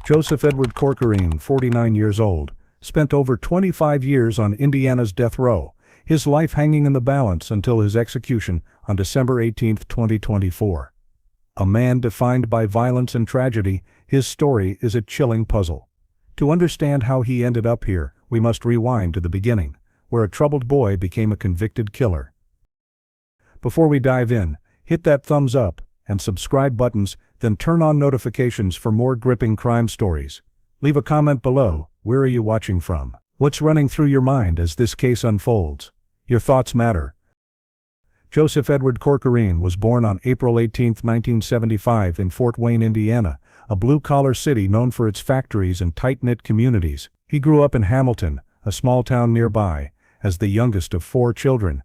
Joseph Edward Corcoran, 49 years old, spent over 25 years on Indiana's death row, his life hanging in the balance until his execution on December 18, 2024. A man defined by violence and tragedy, his story is a chilling puzzle. To understand how he ended up here, we must rewind to the beginning, where a troubled boy became a convicted killer. Before we dive in, hit that thumbs up and subscribe buttons, then turn on notifications for more gripping crime stories. Leave a comment below. Where are you watching from? What's running through your mind as this case unfolds? Your thoughts matter. Joseph Edward Corcoran was born on April 18, 1975 in Fort Wayne, Indiana, a blue-collar city known for its factories and tight-knit communities. He grew up in Hamilton, a small town nearby, as the youngest of 4 children.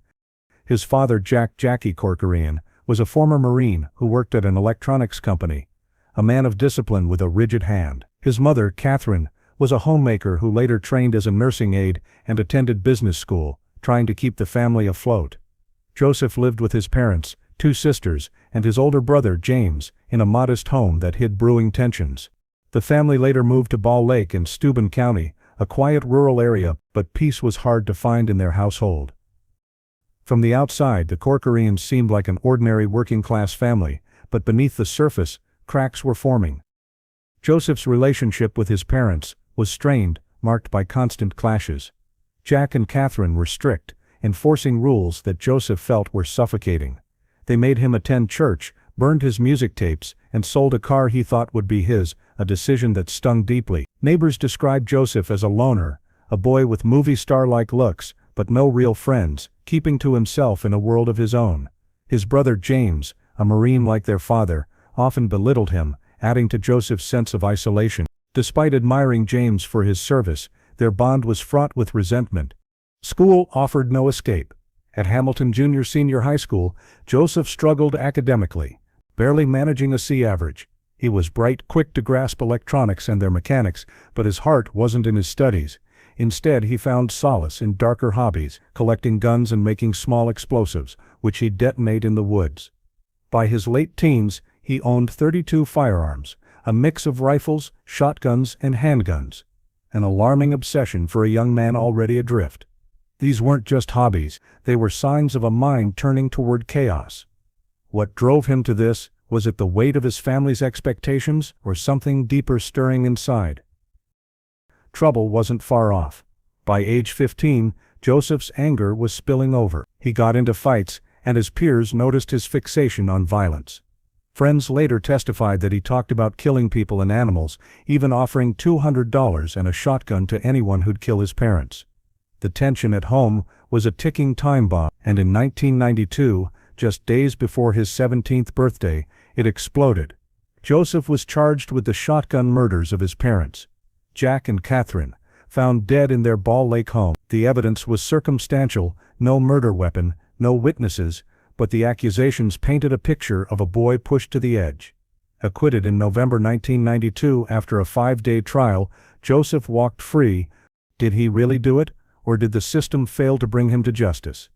His father, Jackie Corcoran, was a former Marine who worked at an electronics company, a man of discipline with a rigid hand. His mother, Catherine, was a homemaker who later trained as a nursing aide and attended business school, trying to keep the family afloat. Joseph lived with his parents, 2 sisters, and his older brother, James, in a modest home that hid brewing tensions. The family later moved to Ball Lake in Steuben County, a quiet rural area, but peace was hard to find in their household. From the outside, the Corcorans seemed like an ordinary working-class family, but beneath the surface, cracks were forming. Joseph's relationship with his parents was strained, marked by constant clashes. Jack and Catherine were strict, enforcing rules that Joseph felt were suffocating. They made him attend church, burned his music tapes, and sold a car he thought would be his, a decision that stung deeply. Neighbors described Joseph as a loner, a boy with movie star-like looks, but no real friends, keeping to himself in a world of his own. His brother James, a Marine like their father, often belittled him, adding to Joseph's sense of isolation. Despite admiring James for his service, their bond was fraught with resentment. School offered no escape. At Hamilton Junior-Senior High School, Joseph struggled academically, barely managing a C average. He was bright, quick to grasp electronics and their mechanics, but his heart wasn't in his studies. Instead, he found solace in darker hobbies, collecting guns and making small explosives, which he'd detonate in the woods. By his late teens, he owned 32 firearms, a mix of rifles, shotguns, and handguns. An alarming obsession for a young man already adrift. These weren't just hobbies, they were signs of a mind turning toward chaos. What drove him to this? Was it the weight of his family's expectations, or something deeper stirring inside? Trouble wasn't far off. By age 15, Joseph's anger was spilling over. He got into fights, and his peers noticed his fixation on violence. Friends later testified that he talked about killing people and animals, even offering $200 and a shotgun to anyone who'd kill his parents. The tension at home was a ticking time bomb, and in 1992, just days before his 17th birthday, it exploded. Joseph was charged with the shotgun murders of his parents, Jack and Catherine, found dead in their Ball Lake home. The evidence was circumstantial, no murder weapon, no witnesses, but the accusations painted a picture of a boy pushed to the edge. Acquitted in November 1992 after a 5-day trial, Joseph walked free. Did he really do it, or did the system fail to bring him to justice?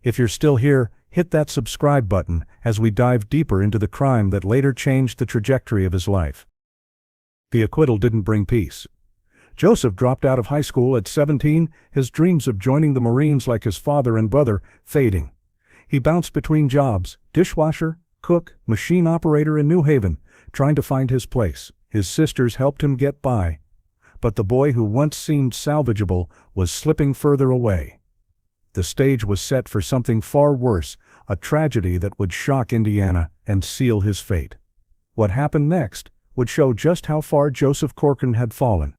If you're still here, hit that subscribe button as we dive deeper into the crime that later changed the trajectory of his life. The acquittal didn't bring peace. Joseph dropped out of high school at 17, his dreams of joining the Marines like his father and brother fading. He bounced between jobs, dishwasher, cook, machine operator in New Haven, trying to find his place. His sisters helped him get by. But the boy who once seemed salvageable was slipping further away. The stage was set for something far worse, a tragedy that would shock Indiana and seal his fate. What happened next would show just how far Joseph Corcoran had fallen.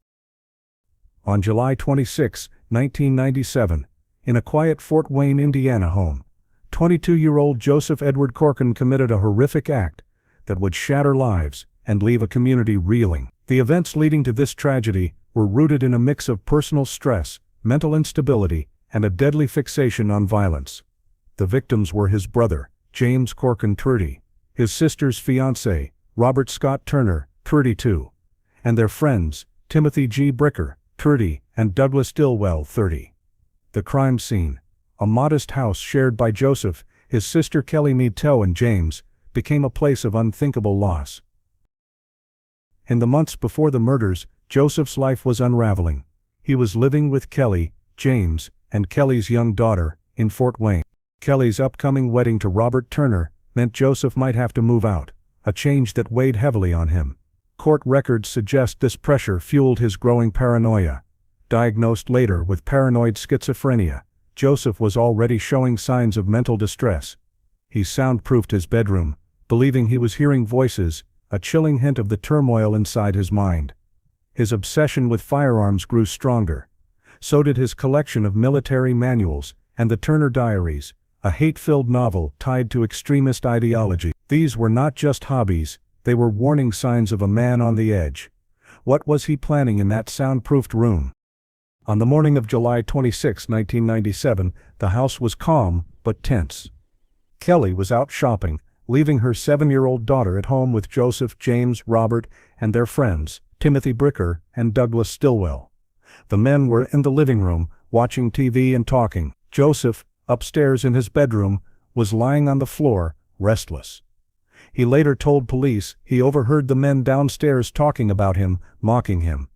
On July 26, 1997, in a quiet Fort Wayne, Indiana home, 22-year-old Joseph Edward Corcoran committed a horrific act that would shatter lives and leave a community reeling. The events leading to this tragedy were rooted in a mix of personal stress, mental instability, and a deadly fixation on violence. The victims were his brother, James Corcoran, 30, his sister's fiancé, Robert Scott Turner, 32, and their friends, Timothy G. Bricker, 30, and Douglas Dillwell, 30. The crime scene, a modest house shared by Joseph, his sister Kelly Meade Toe and James, became a place of unthinkable loss. In the months before the murders, Joseph's life was unraveling. He was living with Kelly, James, and Kelly's young daughter, in Fort Wayne. Kelly's upcoming wedding to Robert Turner meant Joseph might have to move out, a change that weighed heavily on him. Court records suggest this pressure fueled his growing paranoia. Diagnosed later with paranoid schizophrenia, Joseph was already showing signs of mental distress. He soundproofed his bedroom, believing he was hearing voices, a chilling hint of the turmoil inside his mind. His obsession with firearms grew stronger. So did his collection of military manuals and the Turner Diaries, a hate-filled novel tied to extremist ideology. These were not just hobbies, they were warning signs of a man on the edge. What was he planning in that soundproofed room? On the morning of July 26, 1997, the house was calm but tense. Kelly was out shopping, leaving her 7-year-old daughter at home with Joseph, James, Robert, and their friends, Timothy Bricker and Douglas Stillwell. The men were in the living room, watching TV and talking. Joseph, upstairs in his bedroom, was lying on the floor, restless. He later told police he overheard the men downstairs talking about him, mocking him.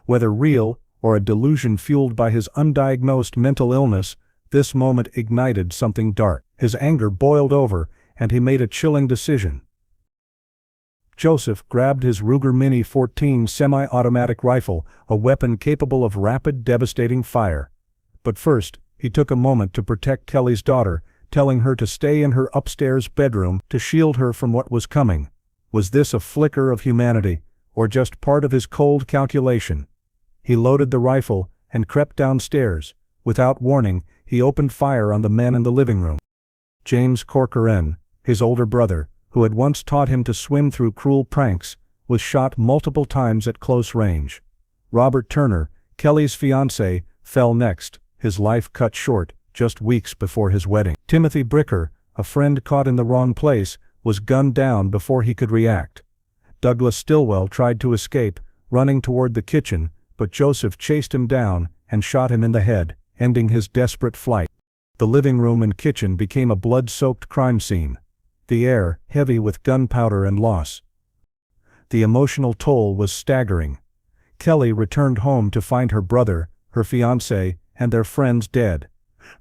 Whether real or a delusion fueled by his undiagnosed mental illness, this moment ignited something dark. His anger boiled over, and he made a chilling decision. Joseph grabbed his Ruger Mini 14 semi-automatic rifle, a weapon capable of rapid, devastating fire. But first, he took a moment to protect Kelly's daughter, telling her to stay in her upstairs bedroom to shield her from what was coming. Was this a flicker of humanity, or just part of his cold calculation? He loaded the rifle and crept downstairs. Without warning, he opened fire on the men in the living room. James Corcoran, his older brother, who had once taught him to swim through cruel pranks, was shot multiple times at close range. Robert Turner, Kelly's fiancé, fell next, his life cut short just weeks before his wedding. Timothy Bricker, a friend caught in the wrong place, was gunned down before he could react. Douglas Stillwell tried to escape, running toward the kitchen, but Joseph chased him down and shot him in the head, ending his desperate flight. The living room and kitchen became a blood-soaked crime scene, the air heavy with gunpowder and loss. The emotional toll was staggering. Kelly returned home to find her brother, her fiancé, and their friends dead.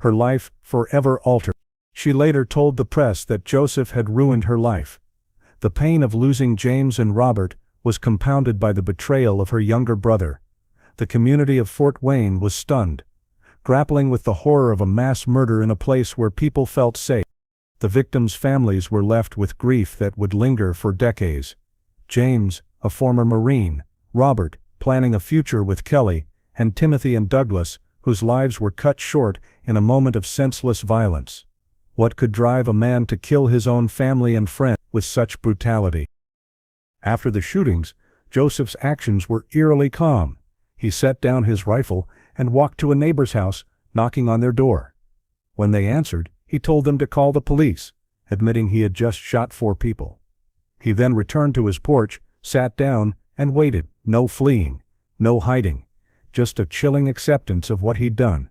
Her life forever altered. She later told the press that Joseph had ruined her life. The pain of losing James and Robert was compounded by the betrayal of her younger brother. The community of Fort Wayne was stunned, grappling with the horror of a mass murder in a place where people felt safe. The victims' families were left with grief that would linger for decades. James, a former Marine, Robert, planning a future with Kelly, and Timothy and Douglas, whose lives were cut short in a moment of senseless violence. What could drive a man to kill his own family and friends with such brutality? After the shootings, Joseph's actions were eerily calm. He set down his rifle and walked to a neighbor's house, knocking on their door. When they answered, he told them to call the police, admitting he had just shot 4 people. He then returned to his porch, sat down, and waited. No fleeing, no hiding, just a chilling acceptance of what he'd done.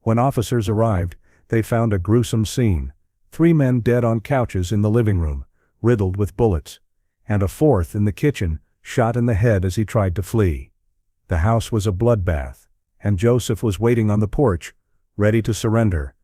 When officers arrived, they found a gruesome scene. 3 men dead on couches in the living room, riddled with bullets, and a 4th in the kitchen, shot in the head as he tried to flee. The house was a bloodbath, and Joseph was waiting on the porch, ready to surrender.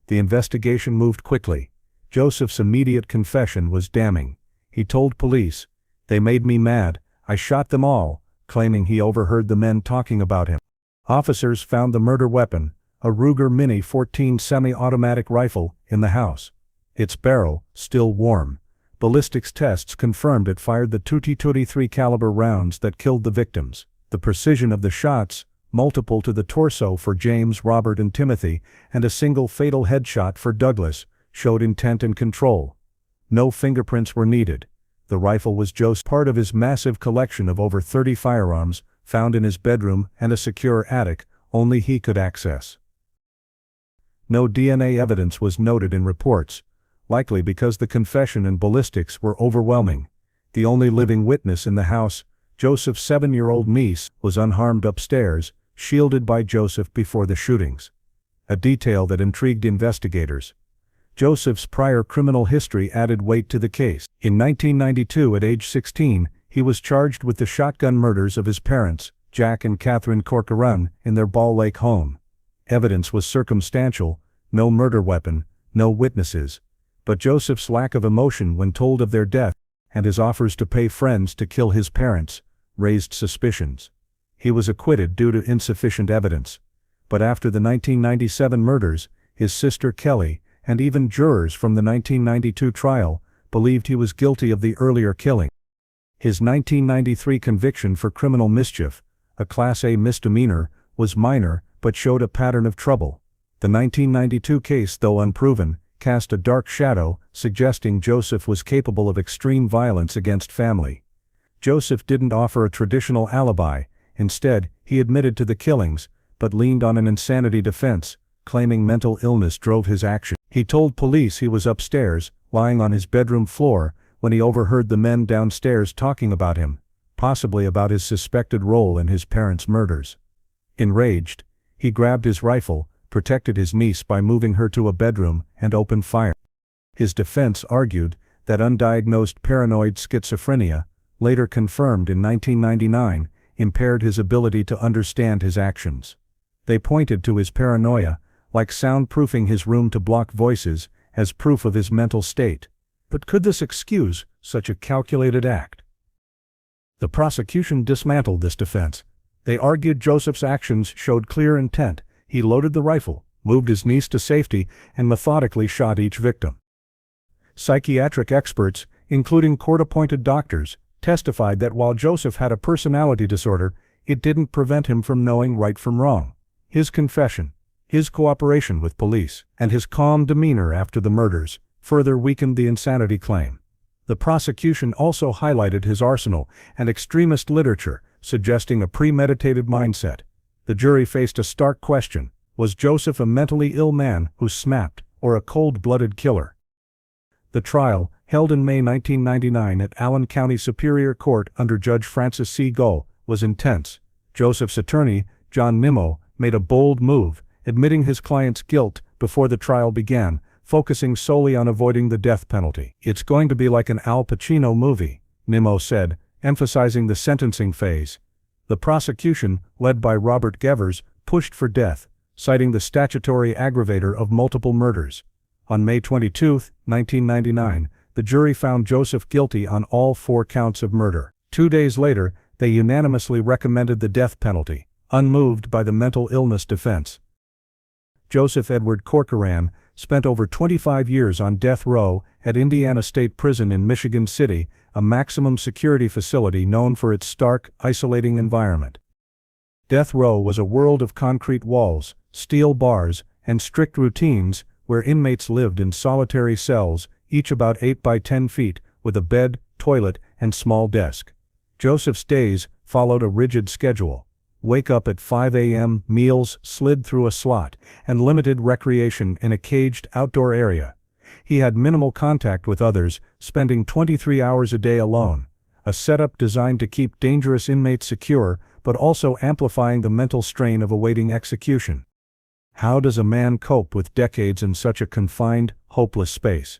The investigation moved quickly. Joseph's immediate confession was damning. He told police, "They made me mad, I shot them all," claiming he overheard the men talking about him. Officers found the murder weapon, a Ruger Mini 14 semi-automatic rifle, in the house. Its barrel, still warm. Ballistics tests confirmed it fired the .223 caliber rounds that killed the victims. The precision of the shots, multiple to the torso for James, Robert, and Timothy, and a single fatal headshot for Douglas, showed intent and control. No fingerprints were needed. The rifle was Joseph's part of his massive collection of over 30 firearms, found in his bedroom and a secure attic only he could access. No DNA evidence was noted in reports, likely because the confession and ballistics were overwhelming. The only living witness in the house, Joseph's 7-year-old niece, was unharmed upstairs, shielded by Joseph before the shootings. A detail that intrigued investigators. Joseph's prior criminal history added weight to the case. In 1992, at age 16, He was charged with the shotgun murders of his parents, Jack and Catherine Corcoran, in their Ball Lake home. Evidence was circumstantial, no murder weapon, no witnesses. But Joseph's lack of emotion when told of their death, and his offers to pay friends to kill his parents, raised suspicions. He was acquitted due to insufficient evidence. But after the 1997 murders, his sister Kelly, and even jurors from the 1992 trial, believed he was guilty of the earlier killing. His 1993 conviction for criminal mischief, a Class A misdemeanor, was minor but showed a pattern of trouble. The 1992 case, though unproven, cast a dark shadow, suggesting Joseph was capable of extreme violence against family. Joseph didn't offer a traditional alibi. Instead, he admitted to the killings, but leaned on an insanity defense, claiming mental illness drove his action. He told police he was upstairs, lying on his bedroom floor, when he overheard the men downstairs talking about him, possibly about his suspected role in his parents' murders. Enraged, he grabbed his rifle, protected his niece by moving her to a bedroom, and opened fire. His defense argued that undiagnosed paranoid schizophrenia, later confirmed in 1999, impaired his ability to understand his actions. They pointed to his paranoia, like soundproofing his room to block voices, as proof of his mental state. But could this excuse such a calculated act? The prosecution dismantled this defense. They argued Joseph's actions showed clear intent. He loaded the rifle, moved his niece to safety, and methodically shot each victim. Psychiatric experts, including court-appointed doctors, testified that while Joseph had a personality disorder, it didn't prevent him from knowing right from wrong. His confession, his cooperation with police, and his calm demeanor after the murders further weakened the insanity claim. The prosecution also highlighted his arsenal and extremist literature, suggesting a premeditated mindset. The jury faced a stark question: was Joseph a mentally ill man who snapped, or a cold-blooded killer? The trial, held in May 1999 at Allen County Superior Court under Judge Francis C. Gull, was intense. Joseph's attorney, John Nimmo, made a bold move, admitting his client's guilt before the trial began, focusing solely on avoiding the death penalty. "It's going to be like an Al Pacino movie," Nimmo said, emphasizing the sentencing phase. The prosecution, led by Robert Gevers, pushed for death, citing the statutory aggravator of multiple murders. On May 22, 1999, the jury found Joseph guilty on all 4 counts of murder. 2 days later, they unanimously recommended the death penalty, unmoved by the mental illness defense. Joseph Edward Corcoran spent over 25 years on death row at Indiana State Prison in Michigan City, a maximum security facility known for its stark, isolating environment. Death row was a world of concrete walls, steel bars, and strict routines, where inmates lived in solitary cells, each about 8 by 10 feet, with a bed, toilet, and small desk. Joseph's days followed a rigid schedule. Wake up at 5 a.m., meals slid through a slot, and limited recreation in a caged outdoor area. He had minimal contact with others, spending 23 hours a day alone, a setup designed to keep dangerous inmates secure, but also amplifying the mental strain of awaiting execution. How does a man cope with decades in such a confined, hopeless space?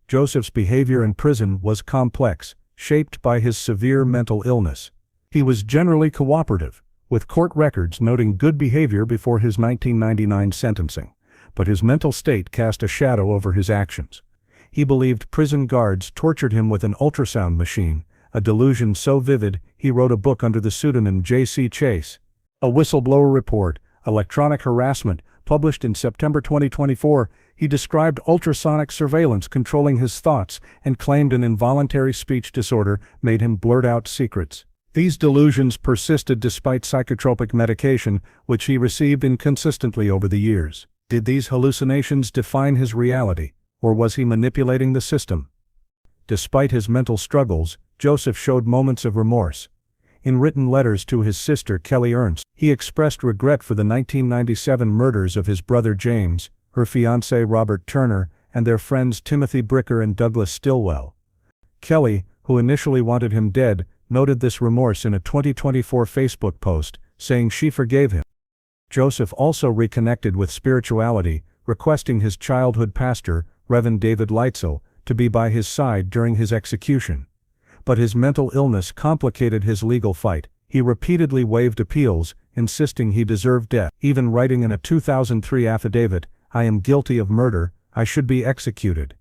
Joseph's behavior in prison was complex, shaped by his severe mental illness. He was generally cooperative, with court records noting good behavior before his 1999 sentencing, but his mental state cast a shadow over his actions. He believed prison guards tortured him with an ultrasound machine, a delusion so vivid he wrote a book under the pseudonym J.C. Chase. A whistleblower report, Electronic Harassment, published in September 2024, he described ultrasonic surveillance controlling his thoughts and claimed an involuntary speech disorder made him blurt out secrets. These delusions persisted despite psychotropic medication, which he received inconsistently over the years. Did these hallucinations define his reality, or was he manipulating the system? Despite his mental struggles, Joseph showed moments of remorse. In written letters to his sister Kelly Ernst, he expressed regret for the 1997 murders of his brother James, her fiancé Robert Turner, and their friends Timothy Bricker and Douglas Stillwell. Kelly, who initially wanted him dead, noted this remorse in a 2024 Facebook post, saying she forgave him. Joseph also reconnected with spirituality, requesting his childhood pastor, Reverend David Leitzel, to be by his side during his execution. But his mental illness complicated his legal fight. He repeatedly waived appeals, insisting he deserved death, even writing in a 2003 affidavit, "I am guilty of murder, I should be executed."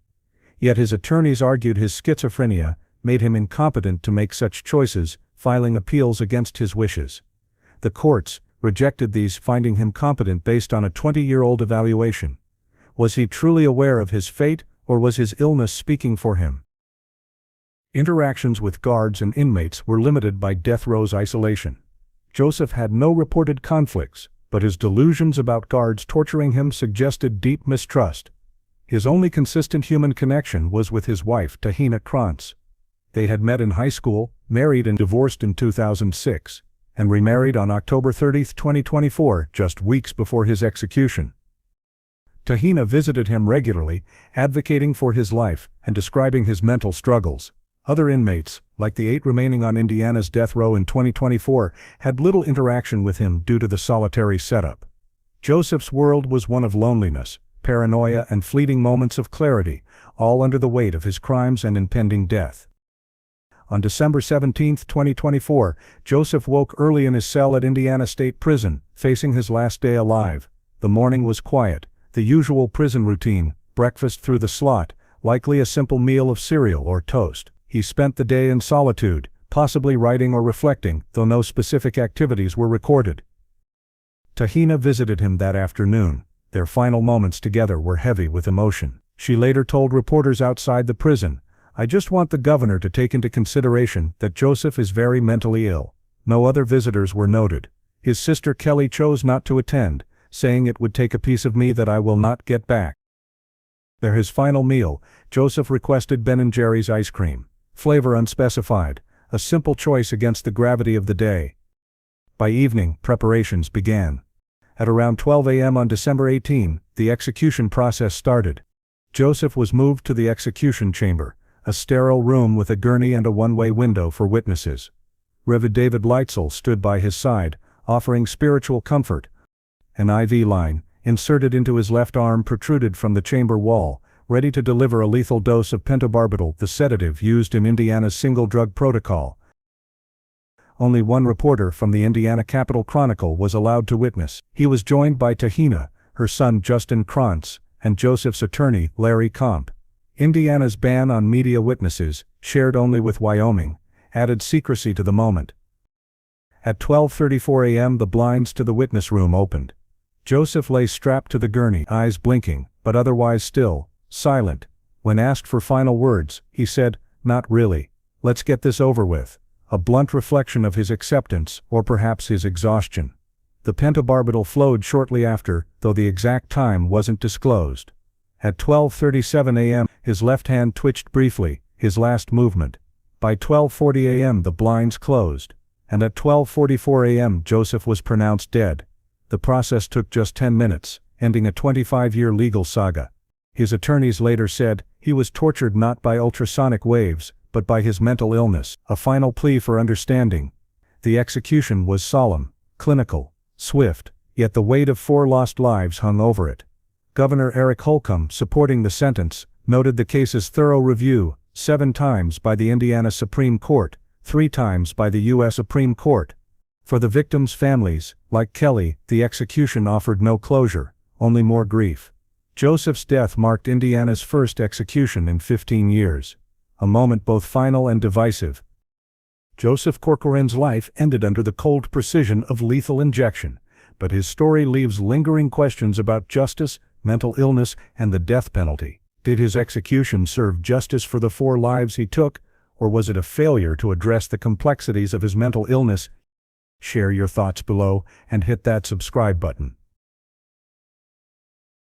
Yet his attorneys argued his schizophrenia made him incompetent to make such choices, filing appeals against his wishes. The courts rejected these, finding him competent based on a 20-year-old evaluation. Was he truly aware of his fate, or was his illness speaking for him? Interactions with guards and inmates were limited by death row's isolation. Joseph had no reported conflicts, but his delusions about guards torturing him suggested deep mistrust. His only consistent human connection was with his wife, Tahina Krantz. They had met in high school, married and divorced in 2006, and remarried on October 30, 2024, just weeks before his execution. Tahina visited him regularly, advocating for his life and describing his mental struggles. Other inmates, like the 8 remaining on Indiana's death row in 2024, had little interaction with him due to the solitary setup. Joseph's world was one of loneliness, paranoia, and fleeting moments of clarity, all under the weight of his crimes and impending death. On December 17, 2024, Joseph woke early in his cell at Indiana State Prison, facing his last day alive. The morning was quiet, the usual prison routine: breakfast through the slot, likely a simple meal of cereal or toast. He spent the day in solitude, possibly writing or reflecting, though no specific activities were recorded. Tahina visited him that afternoon. Their final moments together were heavy with emotion. She later told reporters outside the prison, "I just want the governor to take into consideration that Joseph is very mentally ill." No other visitors were noted. His sister Kelly chose not to attend, saying, "It would take a piece of me that I will not get back." For his final meal, Joseph requested Ben & Jerry's ice cream. Flavor unspecified, a simple choice against the gravity of the day. By evening, preparations began. At around 12 a.m. on December 18, the execution process started. Joseph was moved to the execution chamber, a sterile room with a gurney and a one-way window for witnesses. Rev. David Leitzel stood by his side, offering spiritual comfort. An IV line, inserted into his left arm, protruded from the chamber wall, ready to deliver a lethal dose of pentobarbital, the sedative used in Indiana's single-drug protocol. Only one reporter from the Indiana Capital Chronicle was allowed to witness. He was joined by Tahina, her son Justin Krantz, and Joseph's attorney, Larry Comp. Indiana's ban on media witnesses, shared only with Wyoming, added secrecy to the moment. At 12:34 a.m. the blinds to the witness room opened. Joseph lay strapped to the gurney, eyes blinking, but otherwise still, silent. When asked for final words, he said, "Not really. Let's get this over with." A blunt reflection of his acceptance, or perhaps his exhaustion. The pentobarbital flowed shortly after, though the exact time wasn't disclosed. At 12:37 a.m., his left hand twitched briefly, his last movement. By 12:40 a.m. the blinds closed, and at 12:44 a.m. Joseph was pronounced dead. The process took just 10 minutes, ending a 25-year legal saga. His attorneys later said, he was tortured not by ultrasonic waves, but by his mental illness, a final plea for understanding. The execution was solemn, clinical, swift, yet the weight of 4 lost lives hung over it. Governor Eric Holcomb, supporting the sentence, noted the case's thorough review, 7 times by the Indiana Supreme Court, 3 times by the U.S. Supreme Court. For the victims' families, like Kelly, the execution offered no closure, only more grief. Joseph's death marked Indiana's first execution in 15 years. A moment both final and divisive. Joseph Corcoran's life ended under the cold precision of lethal injection, but his story leaves lingering questions about justice, mental illness, and the death penalty. Did his execution serve justice for the 4 lives he took, or was it a failure to address the complexities of his mental illness? Share your thoughts below and hit that subscribe button.